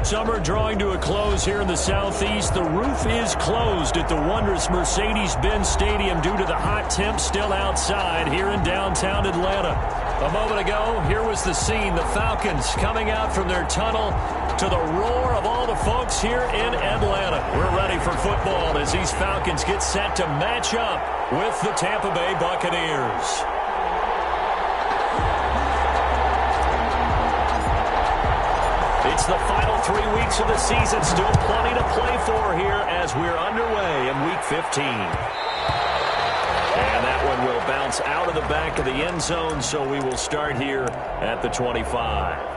Summer drawing to a close here in the Southeast. The roof is closed at the wondrous Mercedes-Benz Stadium due to the hot temps still outside here in downtown Atlanta. A moment ago, here was the scene. The Falcons coming out from their tunnel to the roar of all the folks here in Atlanta. We're ready for football as these Falcons get set to match up with the Tampa Bay Buccaneers. It's the final 3 weeks of the season. Still plenty to play for here as we're underway in Week 15. And that one will bounce out of the back of the end zone, so we will start here at the 25.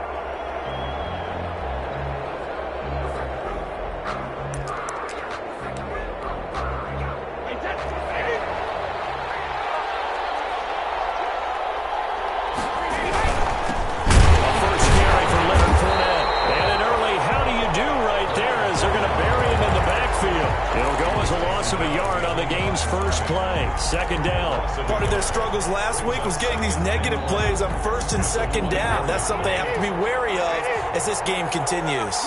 Of a yard on the game's first play. Second down. Part of their struggles last week was getting these negative plays on first and second down. That's something they have to be wary of as this game continues.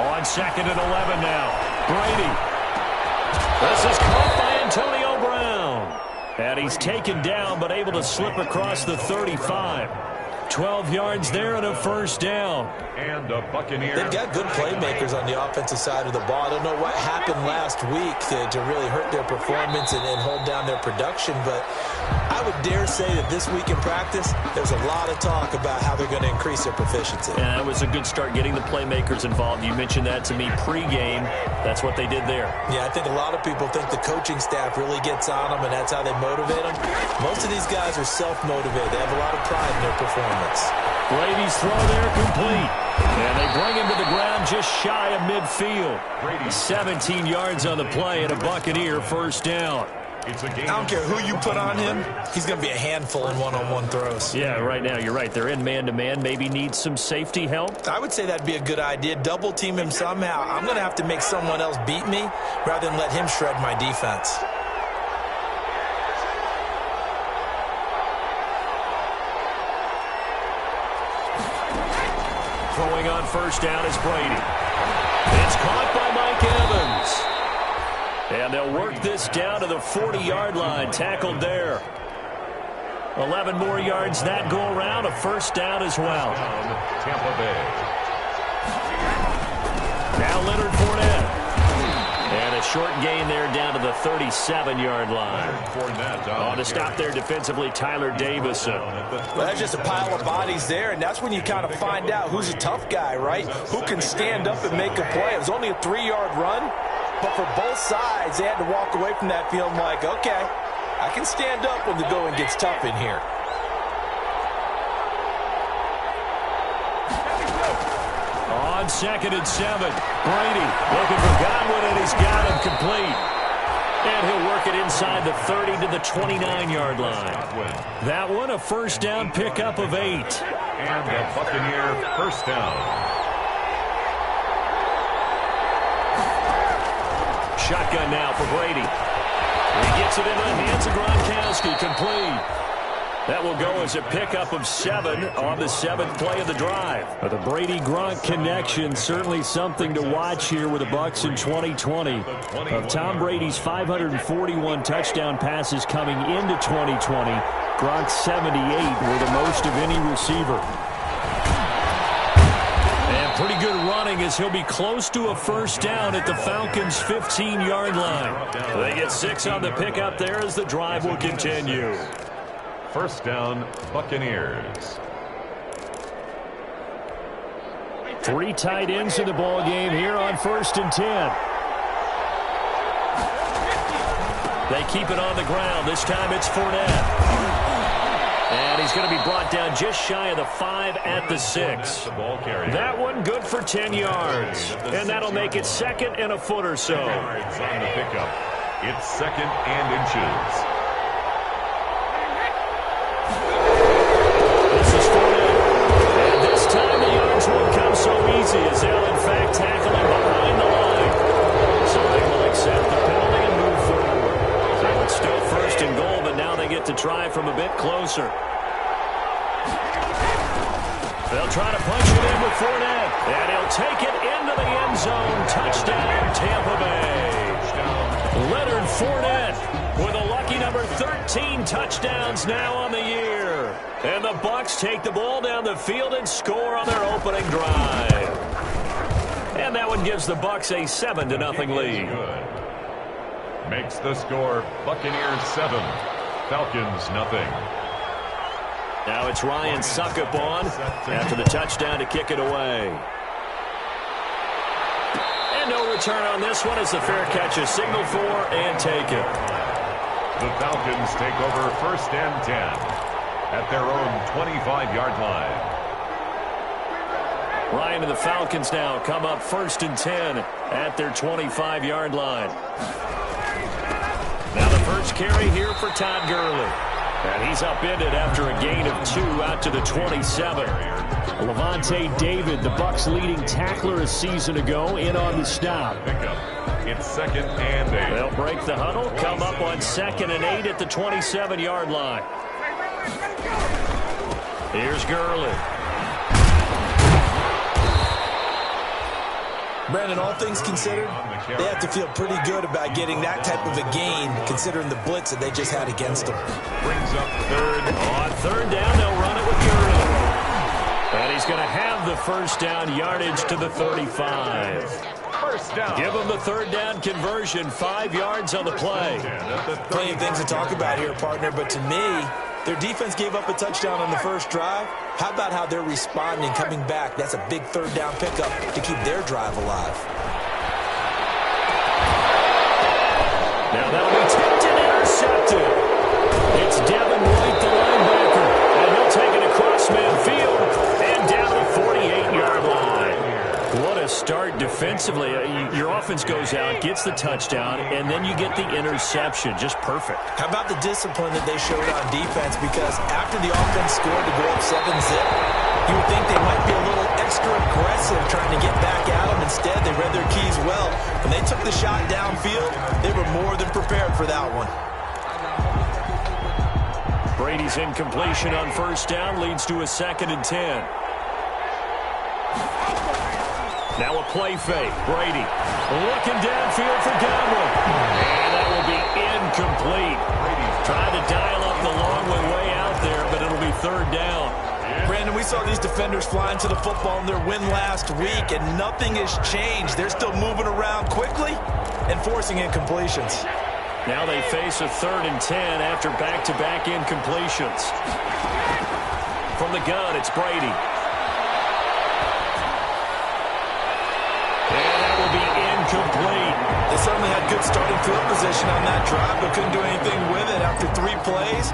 On second and 11 now. Brady. This is caught by Antonio Brown. And he's taken down but able to slip across the 35. 12 yards there and a first down. And the Buccaneers. They've got good playmakers on the offensive side of the ball. I don't know what happened last week to really hurt their performance and hold down their production, but I would dare say that this week in practice, there's a lot of talk about how they're going to increase their proficiency. Yeah, it was a good start getting the playmakers involved. You mentioned that to me pregame. That's what they did there. Yeah, I think a lot of people think the coaching staff really gets on them, and that's how they motivate them. Most of these guys are self-motivated. They have a lot of pride in their performance. Brady's throw there complete. And they bring him to the ground just shy of midfield. 17 yards on the play and a Buccaneer first down. I don't care who you put on him, he's going to be a handful in one-on-one throws. Yeah, right now, you're right. They're in man-to-man. Maybe need some safety help. I would say that'd be a good idea. Double team him somehow. I'm going to have to make someone else beat me rather than let him shred my defense. Throwing on first down is Brady. It's caught by Mike Evans. And they'll work this down to the 40-yard line. Tackled there. 11 more yards that go around. A first down as well. Tampa Bay. Now Leonard Fournette. And a short gain there down to the 37-yard line. To stop there defensively, Tyler Davison. Well, that's just a pile of bodies there, and that's when you kind of find out who's a tough guy, right? Who can stand up and make a play. It was only a 3-yard run, but for both sides, they had to walk away from that field like, okay, I can stand up when the going gets tough in here. On second and 7, Brady looking for Godwin, and he's got him complete. And he'll work it inside the 30 to the 29-yard line. That one, a first down pickup of 8. And the Buccaneer first down. Shotgun now for Brady. He gets it into the hands of Gronkowski, complete. That will go as a pickup of 7 on the 7th play of the drive. But the Brady-Gronk connection, certainly something to watch here with the Bucs in 2020. Of Tom Brady's 541 touchdown passes coming into 2020, Gronk's 78 were the most of any receiver. And pretty good running as he'll be close to a first down at the Falcons' 15-yard line. They get 6 on the pickup there as the drive will continue. First down, Buccaneers. 3 tight ends in the ball game here on first and 10. They keep it on the ground. This time it's Fournette. And he's going to be brought down just shy of the 5 at the 6. That one good for 10 yards. And that'll make it second and a foot or so. On the pickup. It's second and inches. Won't come so easy as they'll in fact tackle him behind the line. So they will accept the penalty and move forward. So it's still first and goal, but now they get to try from a bit closer. They'll They'll try to punch it in with Fournette. And he'll take it into the end zone. Touchdown, Tampa Bay. Leonard Fournette with a lucky number 13 touchdowns now on the year. And the Bucs take the ball down the field and score on their opening drive. And that one gives the Bucs a 7-0 lead. Good. Makes the score Buccaneers 7, Falcons 0. Now it's Ryan Suckup on after the touchdown to kick it away. And no return on this one as the fair catch is signaled for and taken. The Falcons take over 1st and 10 at their own 25-yard line. Ryan and the Falcons now come up 1st and 10 at their 25-yard line. Now the first carry here for Todd Gurley. And he's upended after a gain of 2 out to the 27. Levante David, the Bucs' leading tackler a season ago, in on the stop. It's 2nd and 8. They'll break the huddle, come up on 2nd and 8 at the 27-yard line. Here's Gurley. Brandon, all things considered, they have to feel pretty good about getting that type of a gain, considering the blitz that they just had against them. Brings up 3rd. On 3rd down, they'll run it with Gurley. And he's going to have the 1st down yardage to the 35. 1st down. Give them the 3rd down conversion, 5 yards on the play. Plenty of things to talk about here, partner, but to me, their defense gave up a touchdown on the first drive. How about how they're responding, coming back? That's a big 3rd down pickup to keep their drive alive. Now that'll be tipped and intercepted. It's Devin White, the linebacker, and he'll take it across midfield and down to the 48-yard line. What a start defensively. Your offense goes out, gets the touchdown, and then you get the interception. Just perfect. How about the discipline that they showed on defense? Because after the offense scored to go up 7-zip, you would think they might be a little extra aggressive trying to get back at them. Instead, they read their keys well. When they took the shot downfield, they were more than prepared for that one. Brady's incompletion on 1st down leads to a 2nd and 10. Now a play fake. Brady looking downfield for Godwin. And that will be incomplete. Trying to dial up the long way out there, but it'll be 3rd down. Brandon, we saw these defenders flying to the football in their win last week, and nothing has changed. They're still moving around quickly and forcing incompletions. Now they face a 3rd and 10 after back-to-back incompletions. From the gun, it's Brady. Complete. They certainly had good starting field position on that drive, but couldn't do anything with it after 3 plays.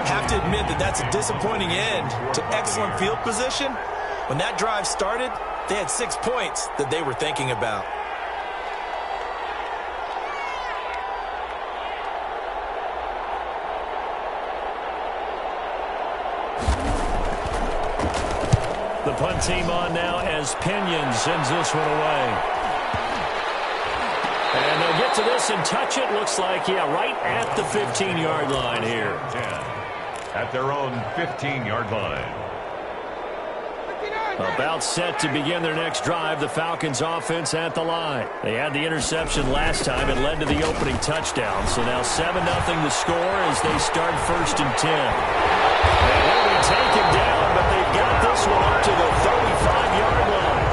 Have to admit that that's a disappointing end to excellent field position. When that drive started, they had 6 points that they were thinking about. The punt team on now as Pinion sends this one away. And they'll get to this and touch it. Looks like, right at the 15-yard line here. 10 at their own 15-yard line. About set to begin their next drive. The Falcons offense at the line. They had the interception last time. It led to the opening touchdown. So now 7-0 the score as they start 1st and 10. They will be taken down, but they've got this one up to the 35-yard line.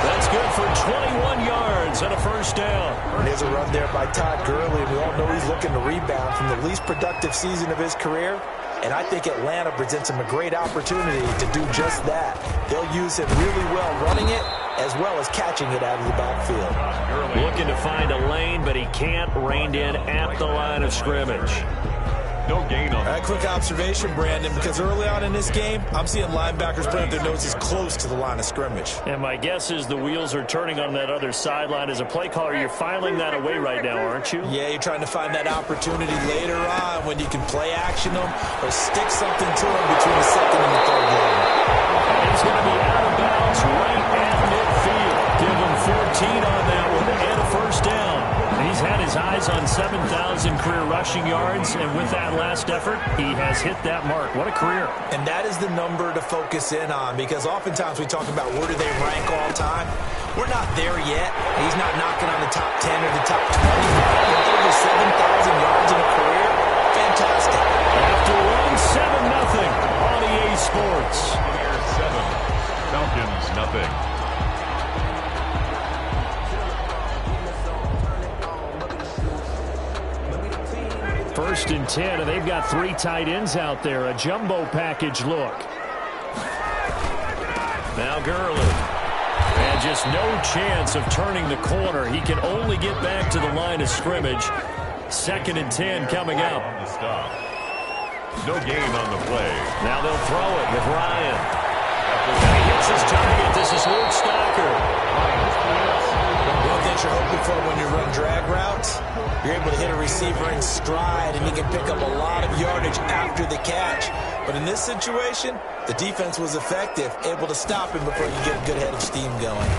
That's good for 21 yards and a 1st down. And there's a run there by Todd Gurley, and we all know he's looking to rebound from the least productive season of his career. And I think Atlanta presents him a great opportunity to do just that. They'll use him really well running it as well as catching it out of the backfield. Looking to find a lane, but he can't. Reined in at the line of scrimmage. No gain on that. Quick observation, Brandon, because early on in this game, I'm seeing linebackers putting their noses close to the line of scrimmage. And my guess is the wheels are turning on that other sideline. As a play caller, you're filing that away right now, aren't you? Yeah, you're trying to find that opportunity later on when you can play action them or stick something to them between the 2nd and the 3rd level. And he's going to be out of bounds right at midfield. Give him 14 on that one and a 1st down. He's had his his eyes on 7,000 career rushing yards, and with that last effort, he has hit that mark. What a career. And that is the number to focus in on, because oftentimes we talk about where do they rank all time. We're not there yet. He's not knocking on the top 10 or the top 20. But over 7,000 yards in a career, fantastic. After one, 7-0 on EA Sports. 7, Falcons nothing. First and 10, and they've got 3 tight ends out there. A jumbo package look. Now Gurley. And just no chance of turning the corner. He can only get back to the line of scrimmage. 2nd and 10 coming up. On the stop. No gain on the play. Now they'll throw it with Ryan. And he hits his target. This is Luke Stocker. One thing you're hoping for when you run drag routes, you're able to hit a receiver in stride, and he can pick up a lot of yardage after the catch. But in this situation, the defense was effective, able to stop him before you get a good head of steam going.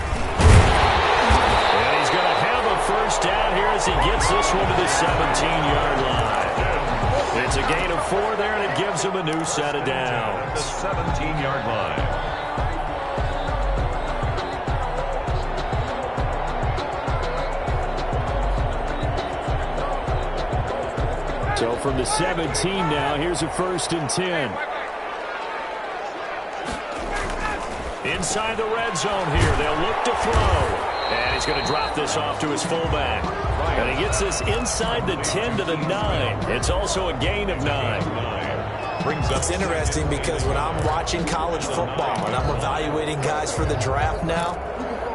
And he's going to have a first down here as he gets this one to the 17-yard line. It's a gain of 4 there, and it gives him a new set of downs. The 17-yard line. So from the 17 now, here's a 1st and 10. Inside the red zone here, they'll look to throw. And he's going to drop this off to his fullback. And he gets this inside the 10 to the 9. It's also a gain of 9. It's interesting because when I'm watching college football and I'm evaluating guys for the draft now,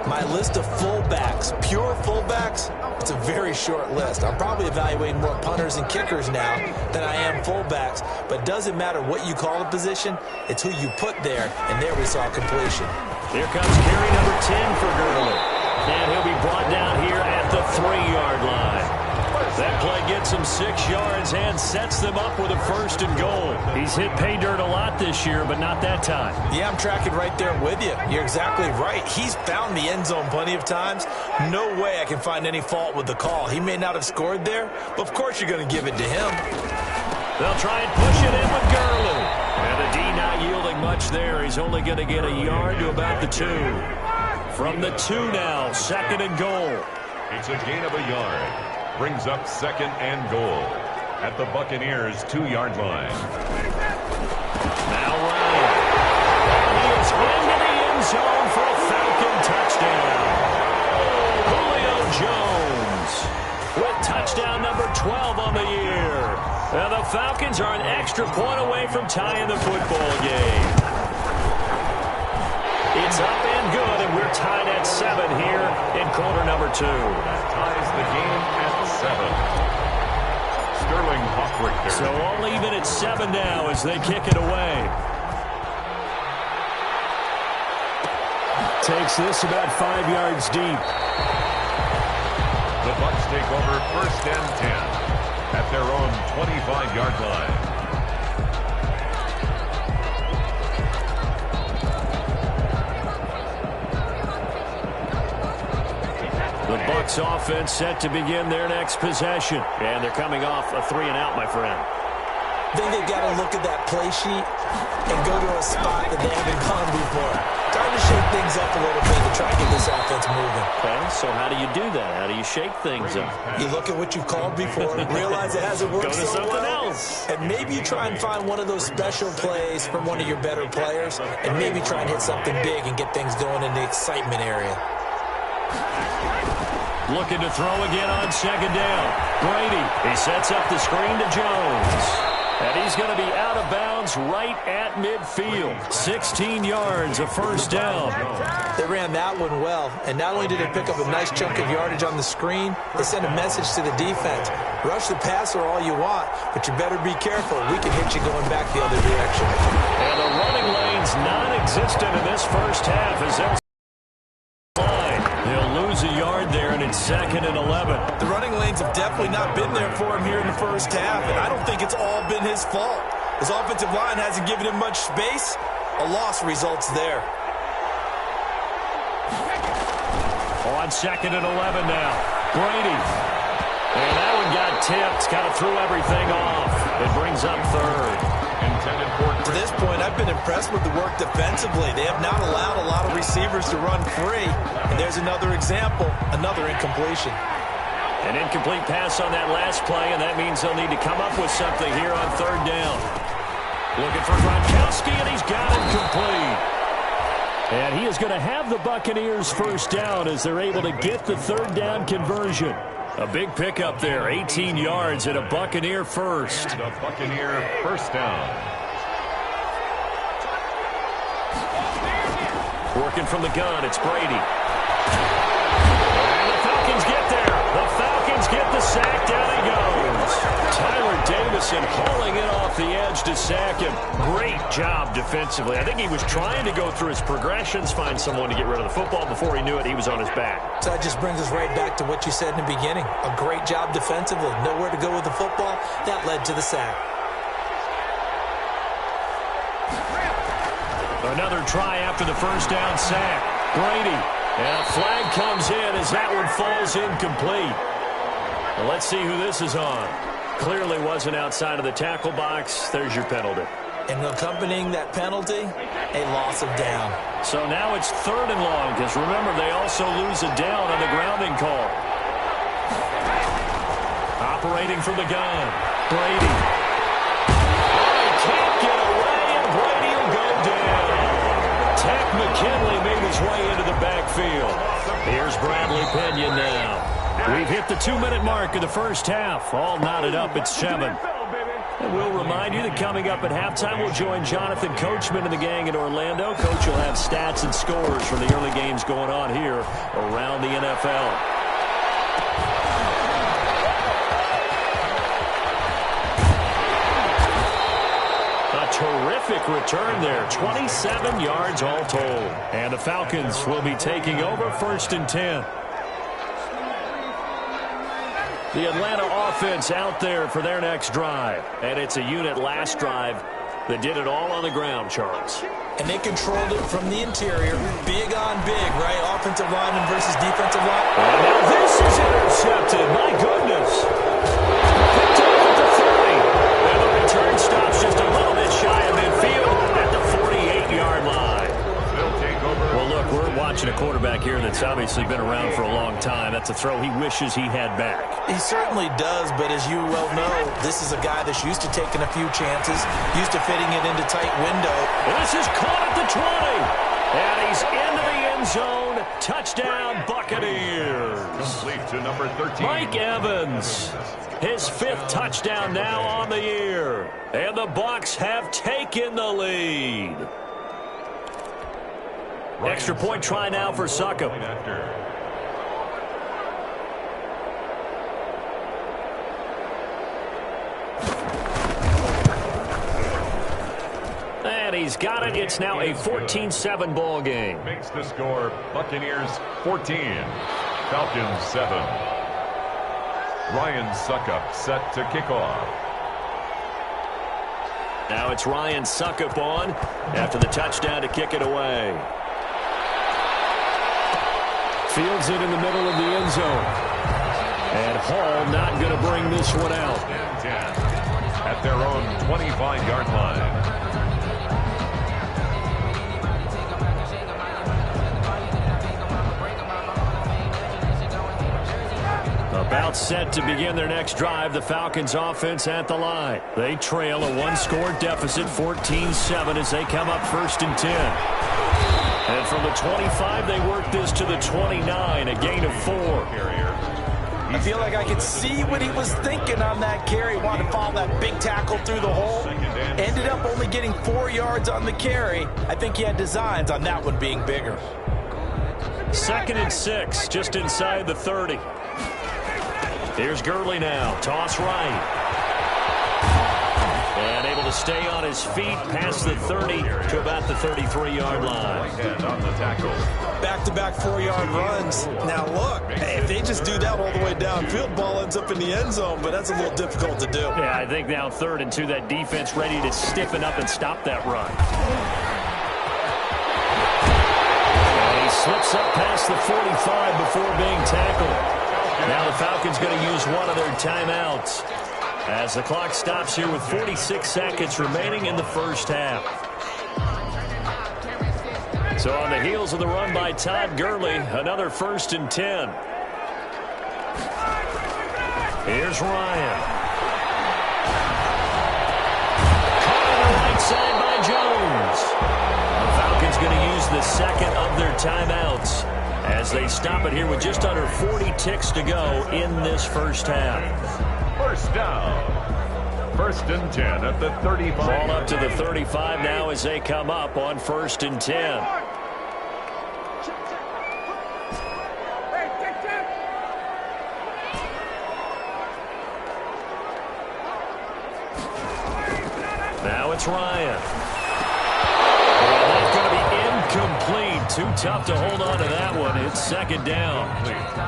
my list of fullbacks, pure fullbacks, it's a very short list. I'm probably evaluating more punters and kickers now than I am fullbacks. But it doesn't matter what you call a position, it's who you put there. And there we saw completion. Here comes carry number 10 for Gurley. And he'll be brought down here at the 3-yard line. That play gets him 6 yards and sets them up with a 1st and goal. He's hit pay dirt a lot this year, but not that time. Yeah, I'm tracking right there with you. You're exactly right. He's found the end zone plenty of times. No way I can find any fault with the call. He may not have scored there, but of course you're going to give it to him. They'll try and push it in with Gurley. And the D not yielding much there. He's only going to get a yard to about the 2. From the 2 now, 2nd and goal. It's a gain of a yard. Brings up 2nd and goal at the Buccaneers' 2-yard line. Now Ryan. He is into the end zone for a Falcon touchdown. Julio Jones with touchdown number 12 on the year. And the Falcons are an extra point away from tying the football game. It's up and good, and we're tied at 7 here in quarter number 2. That ties the game at 7. Sterling Hawkwick there. So all even at 7 now as they kick it away. Takes this about 5 yards deep. The Bucs take over 1st and 10 at their own 25-yard line. The Bucs offense set to begin their next possession. And they're coming off a 3-and-out, my friend. I think they've got to look at that play sheet and go to a spot that they haven't gone before. Time to shake things up a little bit to try to get this offense moving. Okay, so how do you do that? How do you shake things up? You look at what you've called before, realize it hasn't worked Go to so something well, else. and maybe you try and find one of those special plays from one of your better players, and maybe try and hit something big and get things going in the excitement area. Looking to throw again on 2nd down. Brady, he sets up the screen to Jones. And he's going to be out of bounds right at midfield. 16 yards, a 1st down. They ran that one well, and not only did they pick up a nice chunk of yardage on the screen, they sent a message to the defense. Rush the passer all you want, but you better be careful. We can hit you going back the other direction. And the running lane's non-existent in this first half as they'll lose a yard there, and it's 2nd and 11. The running lanes have definitely not been there for him here in the first half, and I don't think it's all been his fault. His offensive line hasn't given him much space. A loss results there. On 2nd and 11 now. Brady. And that one got tipped. Kind of threw everything off. It brings up third. Intended for To this point, I've been impressed with the work defensively. They have not allowed a lot of receivers to run free. And there's another example, another incompletion. An incomplete pass on that last play, and that means they'll need to come up with something here on third down. Looking for Gronkowski, and he's got it complete. And he is going to have the Buccaneers first down as they're able to get the third down conversion. A big pickup there, 18 yards and a Buccaneer first. the Buccaneer first down. Working from the gun, it's Brady. And the Falcons get there. The Falcons get the sack. Down he goes. Tyler Davison hauling it off the edge to sack him. Great job defensively. I think he was trying to go through his progressions, find someone to get rid of the football. Before he knew it, he was on his back. So that just brings us right back to what you said in the beginning. A great job defensively. Nowhere to go with the football. That led to the sack. Another try after the first down sack. Brady. And a flag comes in as that one falls incomplete. Well, let's see who this is on. Clearly wasn't outside of the tackle box. There's your penalty. And accompanying that penalty, a loss of down. So now it's third and long, because remember, they also lose a down on the grounding call. Operating from the gun. Brady. He can't get away, and Brady will go down. Tack McKinley made his way into the backfield. Here's Bradley Pinion now. We've hit the 2-minute mark of the first half. All knotted up at 7. And we'll remind you that coming up at halftime, we'll join Jonathan Coachman and the gang in Orlando. Coach will have stats and scores from the early games going on here around the NFL. A terrific return there. 27 yards all told. And the Falcons will be taking over first and 10. The Atlanta offense out there for their next drive. And it's a unit last drive that did it all on the ground, Charles. And they controlled it from the interior. Big on big, right? Offensive lineman versus defensive line. And now this is intercepted. My goodness. Picked off at the 30. And the return stops just a little bit shy of midfield at the 48-yard line. Well, look, we're watching a quarterback here that's obviously been around for a long time. That's a throw he wishes he had back. He certainly does, but as you well know, this is a guy that's used to taking a few chances, used to fitting it into tight window. This is caught at the 20. And he's into the end zone. Touchdown, Buccaneers. Complete to number 13. Mike Evans. His 5th touchdown now on the year. And the Bucs have taken the lead. Extra point try now for Succop. And he's got it. It's now a 14-7 ball game. Makes the score Buccaneers 14, Falcons 7. Ryan Succop set to kick off. Now it's Ryan Succop on after the touchdown to kick it away. Fields it in the middle of the end zone. And Hall not going to bring this one out. And 10 at their own 25-yard line. About set to begin their next drive, the Falcons offense at the line. They trail a one-score deficit, 14-7, as they come up first and 10. And from the 25, they work this to the 29, a gain of 4. I feel like I could see what he was thinking on that carry. Wanted to follow that big tackle through the hole. Ended up only getting 4 yards on the carry. I think he had designs on that one being bigger. 2nd and 6, just inside the 30. Here's Gurley now. Toss right. And able to stay on his feet past the 30 to about the 33-yard line. On the tackle. Back-to-back 4-yard runs. Now, look, if they just do that all the way downfield, ball ends up in the end zone, but that's a little difficult to do. Yeah, I think now 3rd and 2, that defense ready to stiffen up and stop that run. And he slips up past the 45 before being tackled. Now the Falcons going to use one of their timeouts as the clock stops here with 46 seconds remaining in the first half. So on the heels of the run by Todd Gurley, another 1st and 10. Here's Ryan. Caught on the right side by Jones. The Falcons going to use the second of their timeouts as they stop it here with just under 40 ticks to go in this first half. First down. 1st and 10 at the 35. Ball up to the 35 now as they come up on 1st and 10. Now it's Ryan. And that's going to be incomplete. Too tough to hold on to that one. It's 2nd down.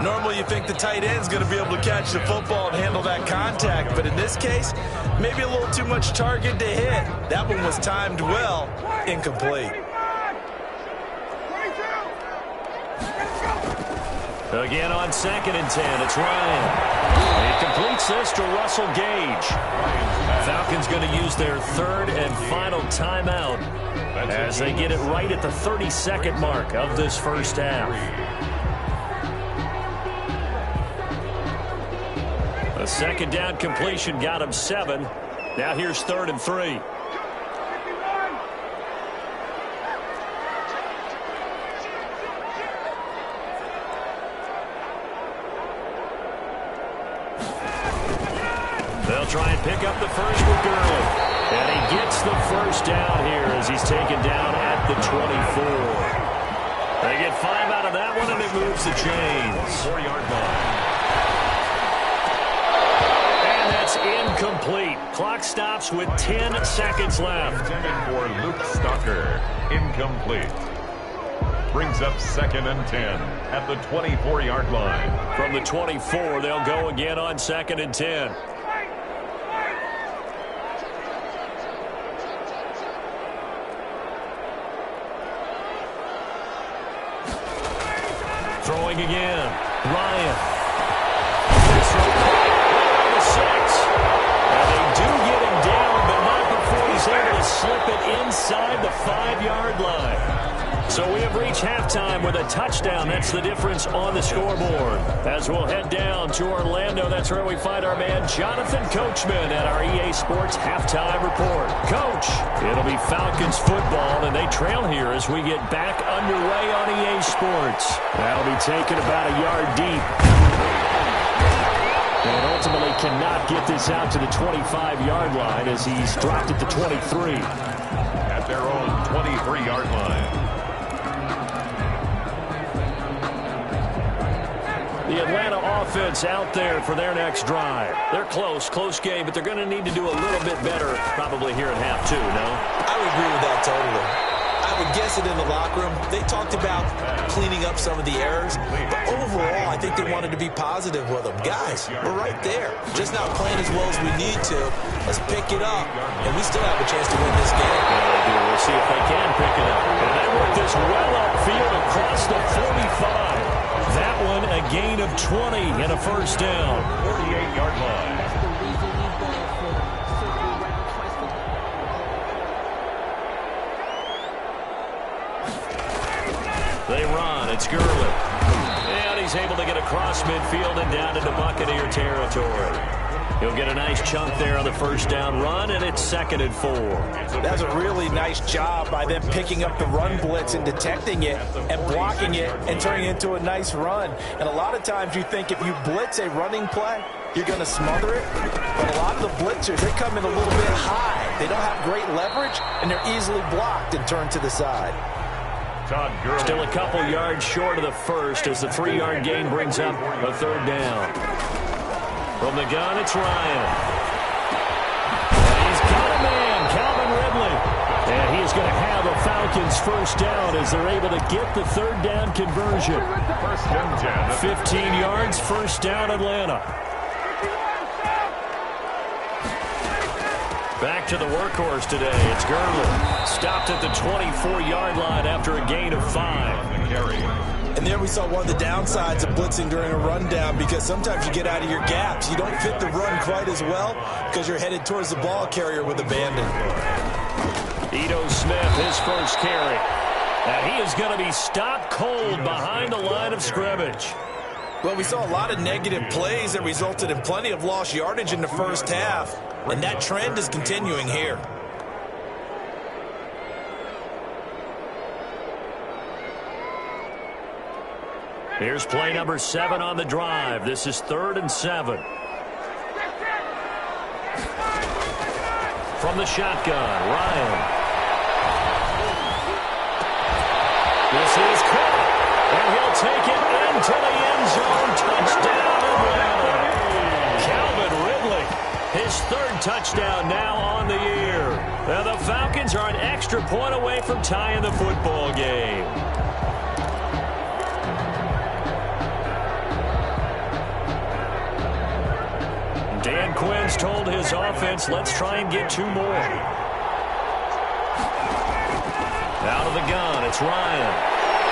Normally you think the tight end's going to be able to catch the football and handle that contact, but in this case, maybe a little too much target to hit. That one was timed well. Incomplete. Again on 2nd and 10, it's Ryan. He completes this to Russell Gage. Falcons going to use their 3rd and final timeout as they get it right at the 32nd mark of this first half. A 2nd down completion got him 7. Now here's 3rd and 3. They'll try and pick up the first with Gurley. And he gets the first down here as he's taken down at the 24. They get 5 out of that one, and it moves the chains. 4-yard line. And that's incomplete. Clock stops with 10 seconds left. Intended for Luke Stalker. Incomplete. Brings up 2nd and 10 at the 24-yard line. From the 24, they'll go again on 2nd and 10. Throwing again. Ryan. This one right the 6. And they do get him down, but not before he's able to slip it inside the 5-yard line. So we have reached halftime with a touchdown. That's the difference on the scoreboard. As we'll head down to Orlando, that's where we find our man Jonathan Coachman at our EA Sports Halftime Report. Coach, it'll be Falcons football, and they trail here as we get back underway on EA Sports. That'll be taken about a yard deep. And ultimately cannot get this out to the 25-yard line as he's dropped at the 23. At their own 23-yard line. The Atlanta offense out there for their next drive. They're close game, but they're going to need to do a little bit better probably here in half 2, no? I would agree with that totally. I would guess it in the locker room. They talked about cleaning up some of the errors, but overall, I think they wanted to be positive with them. Guys, we're right there. Just not playing as well as we need to. Let's pick it up, and we still have a chance to win this game. Yeah, they do. We'll see if they can pick it up. And they work this well upfield across the 45. That one a gain of 20 and a first down. 48-yard line. They run. It's Gurley. And he's able to get across midfield and down into Buccaneer territory. He'll get a nice chunk there on the first down run, and it's 2nd and 4. That's a really nice job by them picking up the run blitz and detecting it and blocking it and turning it into a nice run. And a lot of times you think if you blitz a running play, you're going to smother it. But a lot of the blitzers, they come in a little bit high. They don't have great leverage, and they're easily blocked and turned to the side. Still a couple yards short of the first as the 3-yard gain brings up a 3rd down. From the gun, it's Ryan. And he's got a man, Calvin Ridley. And he's going to have a Falcons first down as they're able to get the 3rd down conversion. 1st and 10. 15 yards, first down, Atlanta. Back to the workhorse today. It's Gurley. Stopped at the 24-yard line after a gain of 5. And there we saw one of the downsides of blitzing during a rundown, because sometimes you get out of your gaps. You don't fit the run quite as well because you're headed towards the ball carrier with abandon. Ito Smith, his first carry. And he is going to be stopped cold behind the line of scrimmage. Well, we saw a lot of negative plays that resulted in plenty of lost yardage in the first half, and that trend is continuing here. Here's play number 7 on the drive. This is 3rd and 7. From the shotgun, Ryan. This is caught, and he'll take it into the end zone. Touchdown, Atlanta. Calvin Ridley, his 3rd touchdown now on the year. Now the Falcons are an extra point away from tying the football game. Dan Quinn's told his offense, let's try and get 2 more. Out of the gun, it's Ryan.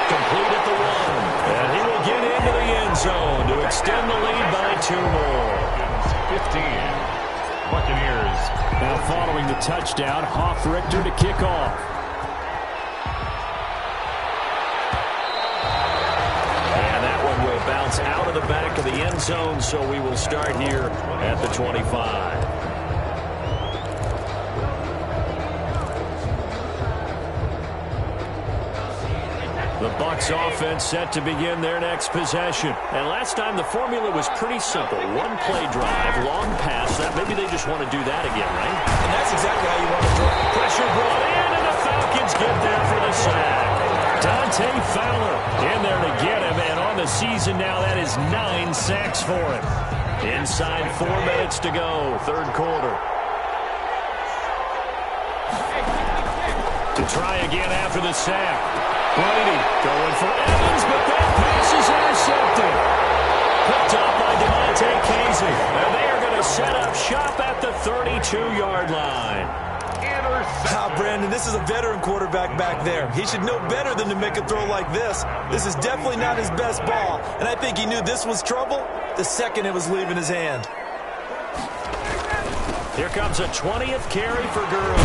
Complete at the 1. And he will get into the end zone to extend the lead by 2 more. 15. Buccaneers. Now following the touchdown, Hoff-Richter to kick off. And that one will bounce out of the back of the end zone, so we will start here at the 25. The Bucs offense set to begin their next possession. And last time the formula was pretty simple. 1 play drive, long pass. That maybe they just want to do that again, right? And that's exactly how you want to do it. Pressure brought in, and the Falcons get there for the sack. Dante Fowler in there to get him, and on the season now, that is 9 sacks for him. Inside 4 minutes to go, 3rd quarter. To try again after the sack. Brady going for Evans, but that pass is intercepted. Picked up by DeMonte Casey. And they are going to set up shop at the 32-yard line. Brandon, this is a veteran quarterback back there. He should know better than to make a throw like this. This is definitely not his best ball, and I think he knew this was trouble the second it was leaving his hand. Here comes a 20th carry for Gurley.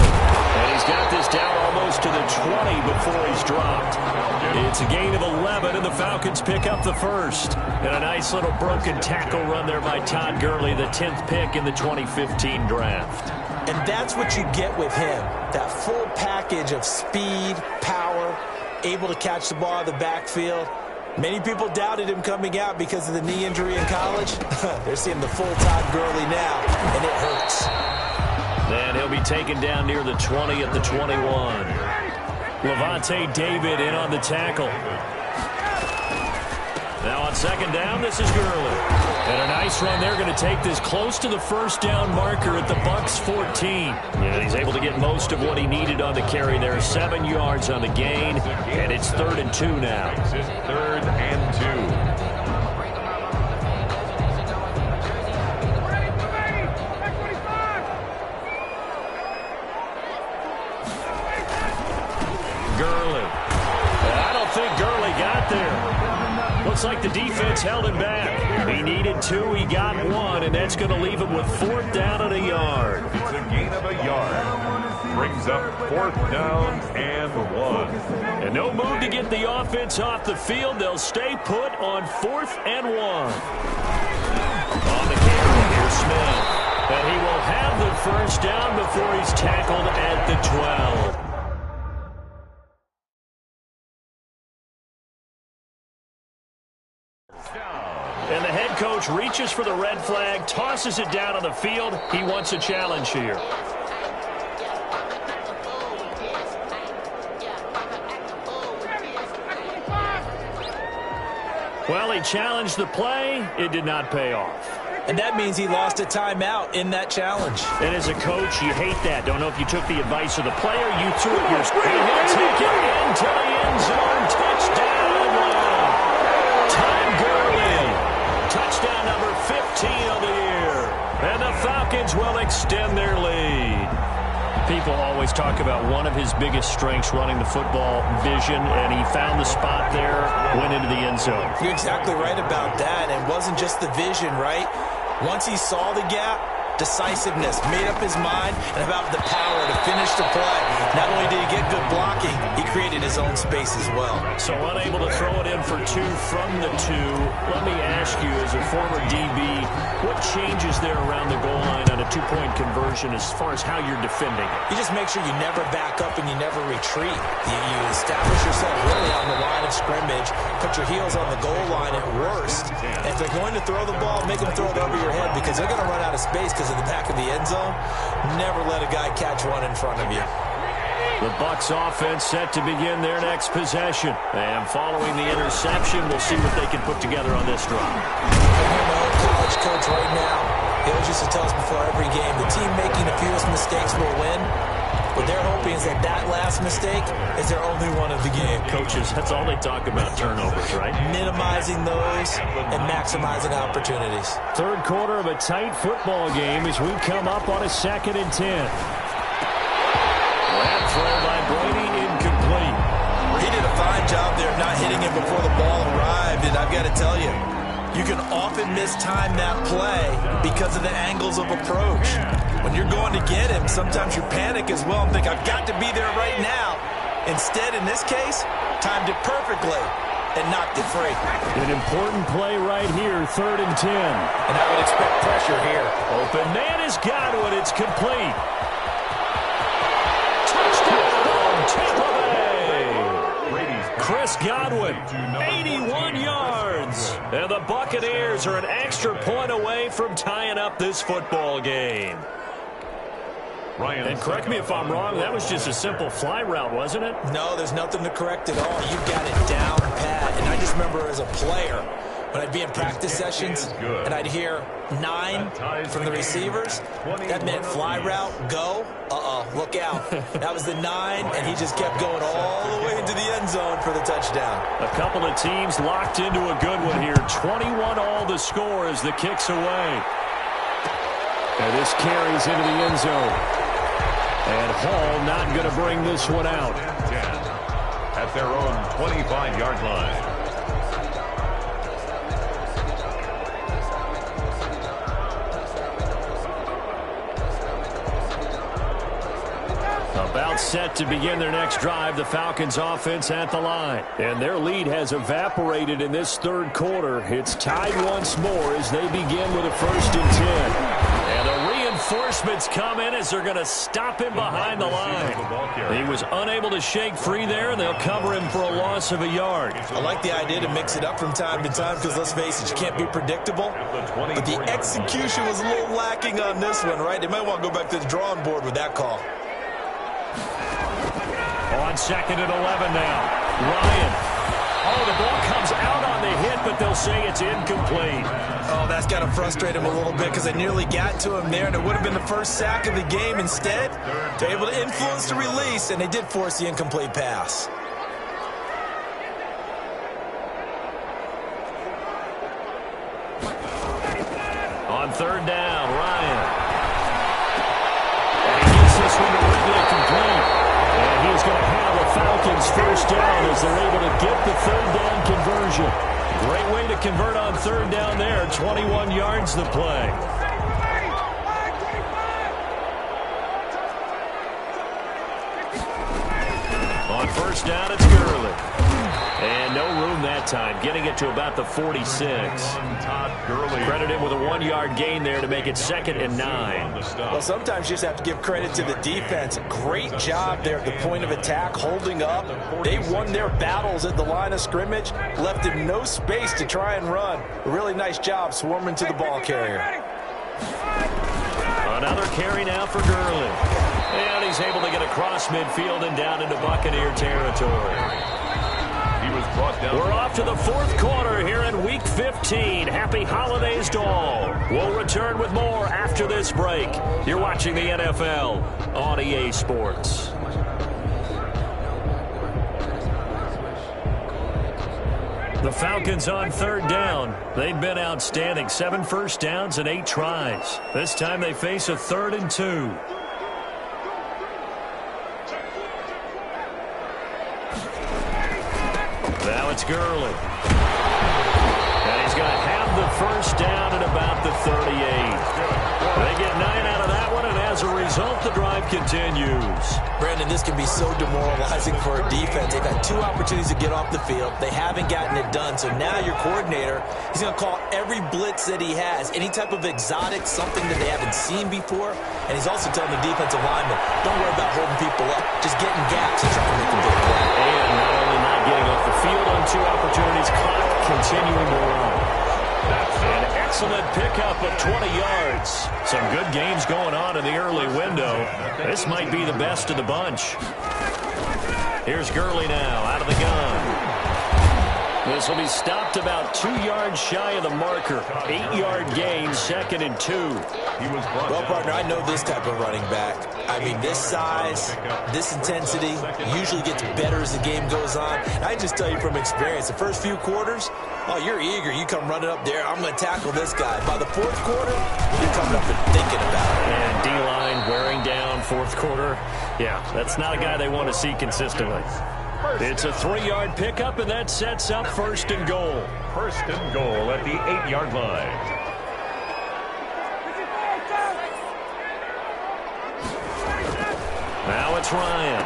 And he's got this down almost to the 20 before he's dropped. It's a gain of 11, and the Falcons pick up the 1st. And a nice little broken tackle run there by Todd Gurley, the 10th pick in the 2015 draft. And that's what you get with him, that full package of speed, power, able to catch the ball out of the backfield. Many people doubted him coming out because of the knee injury in college. They're seeing the full Todd Gurley now, and it hurts. And he'll be taken down near the 20 at the 21. Levante David in on the tackle. Now on 2nd down, this is Gurley. And a nice run. They're going to take this close to the 1st down marker at the Bucs 14. And he's able to get most of what he needed on the carry there. 7 yards on the gain. And it's 3rd and 2 now. 3rd and 2. Looks like the defense held him back. He needed 2, he got 1, and that's going to leave him with 4th down and a yard. It's a gain of a yard. Brings up 4th down and 1. And no move to get the offense off the field. They'll stay put on 4th and 1. On the carry, here's Smith. And he will have the 1st down before he's tackled at the 12. And the head coach reaches for the red flag, tosses it down on the field. He wants a challenge here. Well, he challenged the play. It did not pay off. And that means he lost a timeout in that challenge. And as a coach, you hate that. Don't know if you took the advice of the player. You threw it your screen. He'll take it into the end zone. Touchdown. Todd Gurley. Touchdown number 15 of the year. And the Falcons will extend their lead. People always talk about one of his biggest strengths running the football, vision, and he found the spot there, went into the end zone. You're exactly right about that. It wasn't just the vision, right? Once he saw the gap, decisiveness, made up his mind, and about the power to finish the play. Not only did he get good blocking, he created his own space as well. So unable to throw it in for 2 from the 2. Let me ask you, as a former DB, what changes there around the goal line on a 2-point conversion as far as how you're defending it? You just make sure you never back up and you never retreat. You establish yourself really on the line of scrimmage, put your heels on the goal line at worst. And if they're going to throw the ball, make them throw it over your head because they're going to run out of space because of the back of the end zone. Never let a guy catch one in front of you. The Bucs offense set to begin their next possession. And following the interception, we'll see what they can put together on this drive. I'm a college coach right now. He always used to tell us before every game, the team making the fewest mistakes will win. What they're hoping is that last mistake is their only one of the game. Coaches, that's all they talk about, turnovers, right? Minimizing those and maximizing opportunities. Third quarter of a tight football game as we come up on a 2nd and 10. That throw by Brady incomplete. He did a fine job there of not hitting him before the ball arrived, and I've got to tell you, you can often mistime that play because of the angles of approach. When you're going to get him, sometimes you panic as well and think, I've got to be there right now. Instead, in this case, timed it perfectly and knocked it free. An important play right here, 3rd and 10. And I would expect pressure here. Open man is Godwin. It's complete. Touchdown, Tampa Bay. Chris Godwin, 81 yards. And the Buccaneers are an extra point away from tying up this football game. And correct me if I'm wrong, that was just a simple fly route, wasn't it? No, there's nothing to correct at all. You've got it down pat. And I just remember as a player, when I'd be in practice sessions and I'd hear 9 from the receivers, that meant fly route, go, look out. That was the 9, and he just kept going all the way into the end zone for the touchdown. A couple of teams locked into a good one here. 21 all the score as the kick's away. And this carries into the end zone. And Hall not going to bring this one out. At their own 25-yard line. About set to begin their next drive, the Falcons offense at the line. And their lead has evaporated in this 3rd quarter. It's tied once more as they begin with a 1st and 10. And the reinforcements come in as they're going to stop him behind the line. He was unable to shake free there, and they'll cover him for a loss of a yard. I like the idea to mix it up from time to time because, let's face it, you can't be predictable. But the execution was a little lacking on this one, right? They might want to go back to the drawing board with that call. On 2nd and 11 now. Ryan. Oh, the ball comes out on the hit, but they'll say it's incomplete. Oh, that's got to frustrate him a little bit because they nearly got to him there, and it would have been the first sack of the game. Instead, they're able to influence the release, and they did force the incomplete pass. On 3rd down, Ryan. And he gets this one to Ridley complete. And he's going to have the Falcons 1st down as they're able to get the 3rd down conversion. Great way to convert on 3rd down there. 21 yards the play. On 1st down, it's Gurley. And no room that time, getting it to about the 46. Credit him with a 1-yard gain there to make it 2nd and 9. Well, sometimes you just have to give credit to the defense. Great job there at the point of attack, holding up. They won their battles at the line of scrimmage, left him no space to try and run. A really nice job swarming to the ball carrier. Another carry now for Gurley. And he's able to get across midfield and down into Buccaneer territory. We're off to the 4th quarter here in Week 15. Happy holidays to all. We'll return with more after this break. You're watching the NFL on EA Sports. The Falcons on 3rd down. They've been outstanding. 7 first downs and 8 tries. This time they face a 3rd and 2. Gurley. And he's going to have the first down at about the 38. They get 9 out of that one, and as a result, the drive continues. Brandon, this can be so demoralizing for a defense. They've had 2 opportunities to get off the field. They haven't gotten it done. So now your coordinator, he's going to call every blitz that he has, any type of exotic, something that they haven't seen before. And he's also telling the defensive lineman, don't worry about holding people up. Just get in gaps and try to make a big play. And not only not getting off the field on 2 opportunities, clock continuing to run. An excellent pickup of 20 yards. Some good games going on in the early window. This might be the best of the bunch. Here's Gurley now out of the gun. This will be stopped about 2 yards shy of the marker. 8-yard gain, 2nd and 2. Well, partner, I know this type of running back. I mean, this size, this intensity usually gets better as the game goes on. I can just tell you from experience, the first few quarters, oh, you're eager. You come running up there. I'm going to tackle this guy. By the 4th quarter, you're coming up and thinking about it. And D-line wearing down 4th quarter. Yeah, that's not a guy they want to see consistently. It's a 3-yard pickup, and that sets up 1st and goal. 1st and goal at the 8-yard line. Now it's Ryan.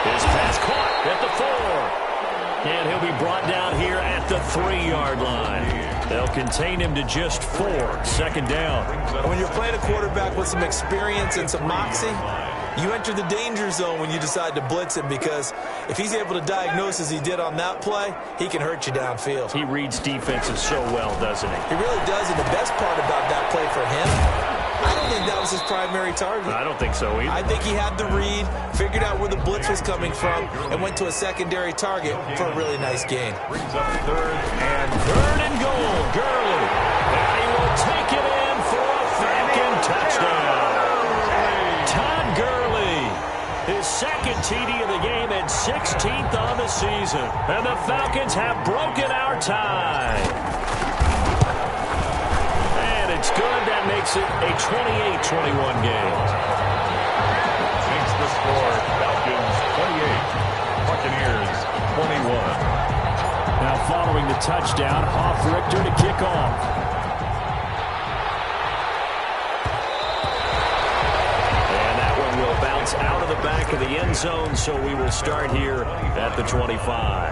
His pass caught at the 4. And he'll be brought down here at the 3-yard line. They'll contain him to just 4. 2nd down. When you're playing a quarterback with some experience and some moxie, you enter the danger zone when you decide to blitz him, because if he's able to diagnose as he did on that play, he can hurt you downfield. He reads defenses so well, doesn't he? He really does, and the best part about that play for him, I don't think that was his primary target. I don't think so either. I think he had the read, figured out where the blitz was coming from, and went to a secondary target for a really nice gain. Brings up 3rd and goal. Gurley. And he will take it in for a Falcon touchdown. Todd Gurley, his 2nd TD of the game and 16th on the season. And the Falcons have broken our tie. And it's good. That makes it a 28-21 game. Makes the score Falcons 28, Buccaneers 21. Now following the touchdown, Hoff-Richter to kick off. Out of the back of the end zone, so we will start here at the 25.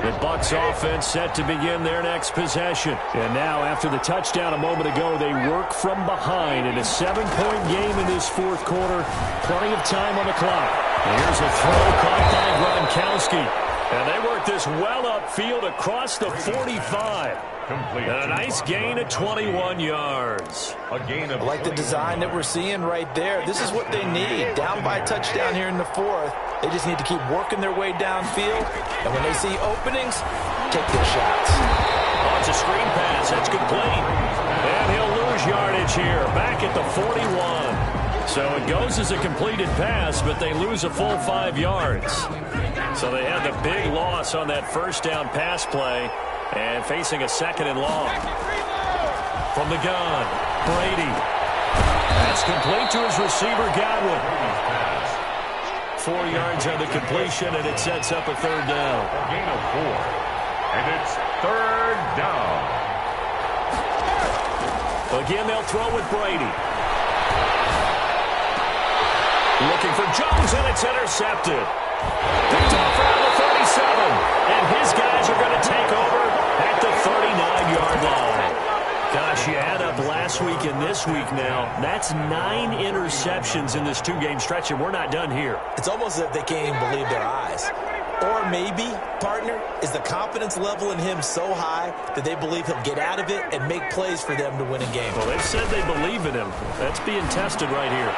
The Bucs offense set to begin their next possession. And now, after the touchdown a moment ago, they work from behind in a 7-point game in this 4th quarter. Plenty of time on the clock. And here's a throw caught by Gronkowski. And they work this well upfield across the 45. Complete. And a nice gain of 21 yards. A gain of I like the design that we're seeing right there. This is what they need. Down by a touchdown here in the 4th. They just need to keep working their way downfield. And when they see openings, take their shots. Oh, it's a screen pass. That's complete. And he'll lose yardage here. Back at the 41. So it goes as a completed pass, but they lose a full 5 yards. So they had the big loss on that 1st down pass play. And facing a 2nd and long. From the gun, Brady. That's complete to his receiver, Godwin. 4 yards on the completion, and it sets up a 3rd down. a gain of 4. And it's 3rd down. Again, they'll throw with Brady. Looking for Jones, and it's intercepted. Picked off around the 37. And his guys are going to take over at the 39-yard line. Gosh, you add up last week and this week now. That's 9 interceptions in this 2-game stretch, and we're not done here. It's almost as if they can't even believe their eyes. Or maybe, partner, is the confidence level in him so high that they believe he'll get out of it and make plays for them to win a game. Well, they've said they believe in him. That's being tested right here.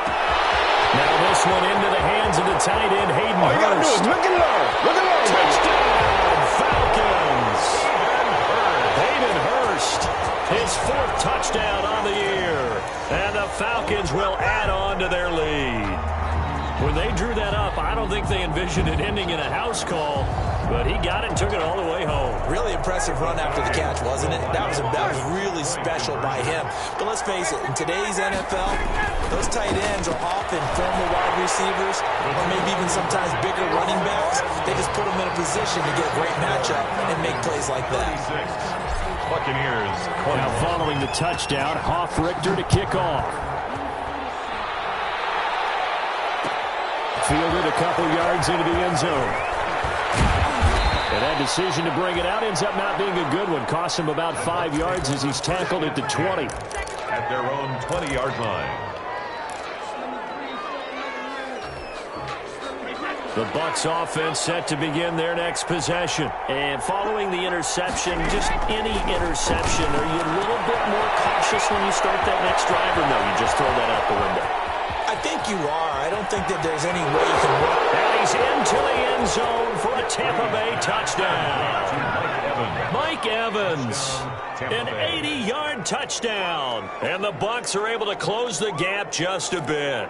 Now this one into the hands of the tight end, Hayden Hurst. All you got to do is look at low. Look at low. Touchdown, Falcons. Hayden Hurst, his 4th touchdown on the year. And the Falcons will add on to their lead. When they drew that up, I don't think they envisioned it ending in a house call, but he got it and took it all the way home. Really impressive run after the catch, wasn't it? That was really special by him. But let's face it, in today's NFL, those tight ends are often former wide receivers or maybe even sometimes bigger running backs. They just put them in a position to get a great matchup and make plays like that. Buccaneers. Now following the touchdown, Hoff-Richter to kick off. Fielded a couple yards into the end zone. And that decision to bring it out ends up not being a good one. Cost him about 5 yards as he's tackled at the 20. At their own 20-yard line. The Bucs offense set to begin their next possession. And following the interception, just any interception, are you a little bit more cautious when you start that next drive, or no, you just throw that out the window? I think you are. I don't think that there's any way you can work. And he's into the end zone for a Tampa Bay touchdown. Mike Evans, an 80-yard touchdown. And the Bucs are able to close the gap just a bit.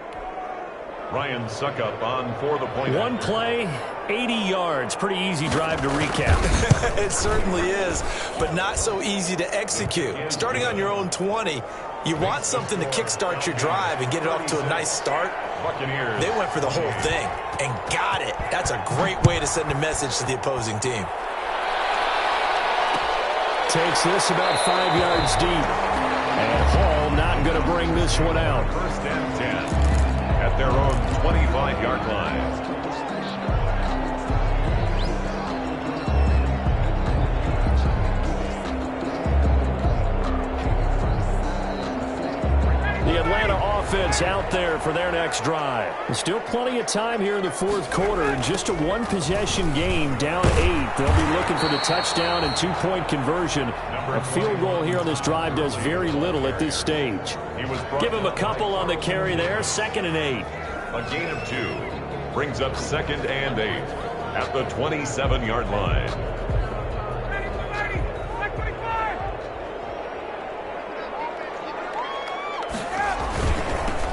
Ryan Suckup on for the point. One play, 80 yards. Pretty easy drive to recap. It certainly is, but not so easy to execute. Starting on your own 20, you want something to kickstart your drive and get it off to a nice start. Buccaneers. They went for the whole thing and got it. That's a great way to send a message to the opposing team. Takes this about 5 yards deep. And Hall not going to bring this one out. First and 10 at their own 25-yard line. The Atlanta offense out there for their next drive. There's still plenty of time here in the fourth quarter. Just a one-possession game, down 8. They'll be looking for the touchdown and two-point conversion. A field goal here on this drive does very little at this stage. Give him a couple on the carry there, 2nd and 8. A gain of 2 brings up 2nd and 8 at the 27-yard line.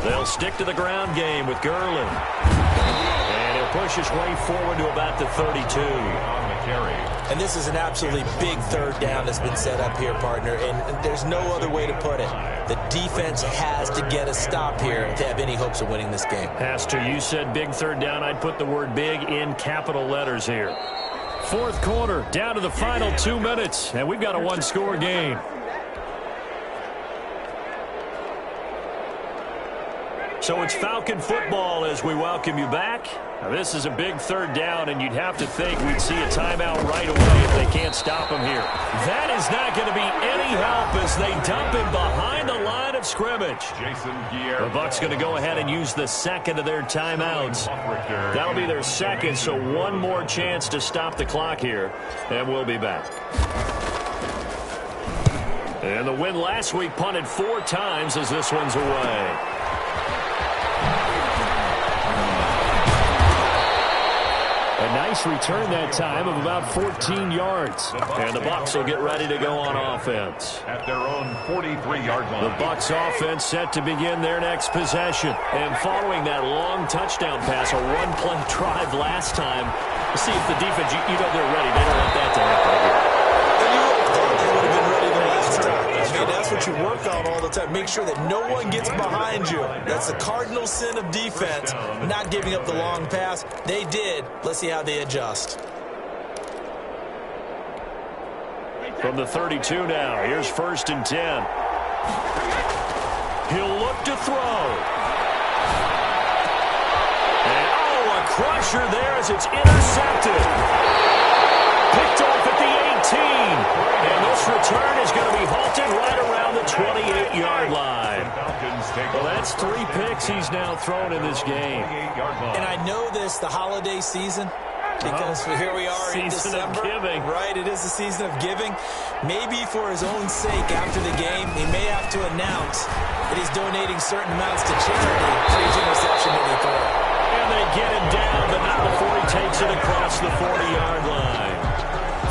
They'll stick to the ground game with Gurley. And he'll push his way forward to about the 32. On the carry. And this is an absolutely big third down that's been set up here, partner, and there's no other way to put it. The defense has to get a stop here to have any hopes of winning this game. Pastor, you said big third down. I'd put the word big in capital letters here. Fourth quarter, down to the final 2 minutes, and we've got a one-score game. So it's Falcon football as we welcome you back. Now this is a big third down, and you'd have to think we'd see a timeout right away if they can't stop him here. That is not going to be any help as they dump him behind the line of scrimmage. The Bucs going to go ahead and use the second of their timeouts. That'll be their second, so one more chance to stop the clock here, and we'll be back. And the win last week punted 4 times as this one's away. A nice return that time of about 14 yards. And the Bucs will get ready to go on offense. At their own 43-yard line. The Bucs offense set to begin their next possession. And following that long touchdown pass, a one-play drive last time, let's see if the defense, you know they're ready. They don't want that to happen again. That's what you work on all the time. Make sure that no one gets behind you. That's the cardinal sin of defense, not giving up the long pass. They did. Let's see how they adjust. From the 32 now, here's 1st and 10. He'll look to throw. And, a crusher there as it's intercepted. Picked off at the 18. And this return is going to be halted right around the 28-yard line. Well, that's 3 picks he's now thrown in this game. And I know this, the holiday season, because here we are in December. Season of giving. Right, it is the season of giving. Maybe for his own sake after the game, he may have to announce that he's donating certain amounts to charity for each interception that he throws. And they get him down, but not before he takes it across the 40-yard line.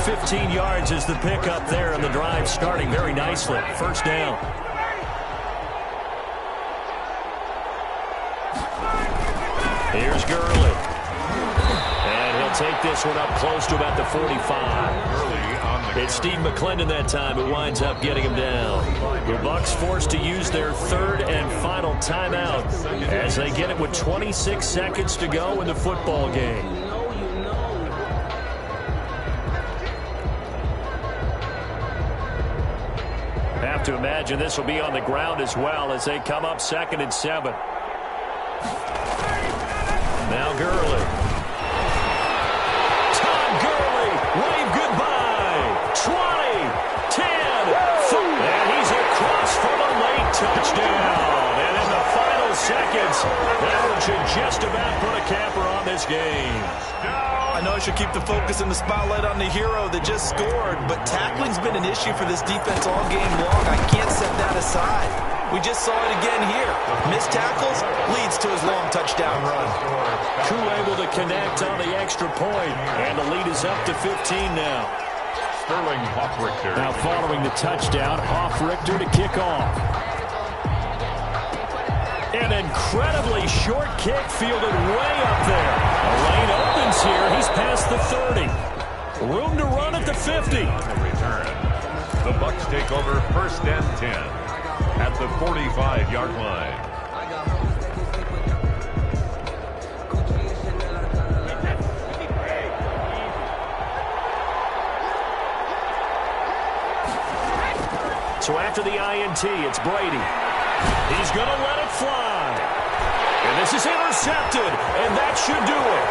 15 yards is the pickup there, and the drive starting very nicely. 1st down. Here's Gurley. They'll take this one up close to about the 45. It's Steve McClendon that time who winds up getting him down. The Bucs forced to use their third and final timeout as they get it with 26 seconds to go in the football game. Have to imagine this will be on the ground as well as they come up 2nd and 7. Now Gurley. Todd Gurley, wave goodbye. 20, 10, 4, and he's across for the late touchdown. And in the final seconds, that one should just about put a capper on this game. I know I should keep the focus and the spotlight on the hero that just scored, but tackling's been an issue for this defense all game long. I can't set that aside. We just saw it again here. Missed tackles leads to his long touchdown run. Crew able to connect on the extra point, and the lead is up to 15 now. Sterling Hoffrichter. Now following the touchdown, Hoffrichter to kick off. An incredibly short kick fielded way up there. A lane opens here. He's past the 30. Room to run at the 50. Return. The Bucs take over 1st and 10 at the 45-yard line. So after the INT, it's Brady. He's going to let it fly. And this is intercepted, and that should do it.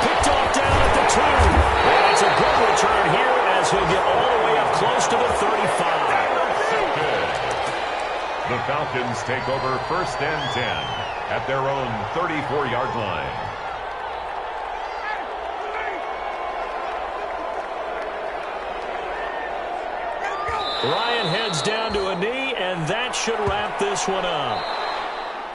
Picked off down at the 2. And it's a good return here as he'll get all the way up close to the 35. The Falcons take over 1st and 10 at their own 34-yard line. Ryan heads down to a knee, and that should wrap this one up.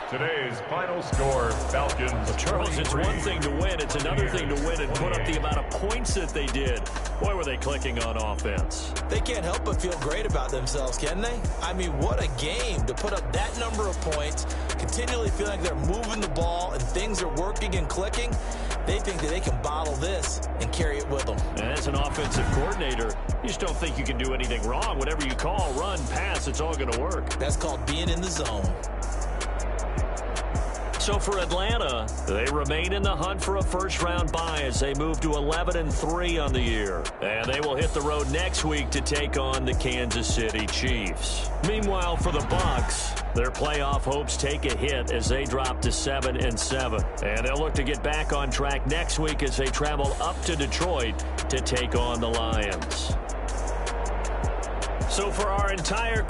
Today's final score, Falcons. Well, Charles, it's one thing to win. It's another thing to win and put up the amount of points that they did. Boy, were they clicking on offense. They can't help but feel great about themselves, can they? I mean, what a game to put up that number of points, continually feeling like they're moving the ball and things are working and clicking. They think that they can bottle this and carry it with them. And as an offensive coordinator, you just don't think you can do anything wrong. Whatever you call, run, pass, it's all going to work. That's called being in the zone. So for Atlanta, they remain in the hunt for a first-round bye as they move to 11-3 on the year. And they will hit the road next week to take on the Kansas City Chiefs. Meanwhile, for the Bucs, their playoff hopes take a hit as they drop to 7-7. And they'll look to get back on track next week as they travel up to Detroit to take on the Lions. So for our entire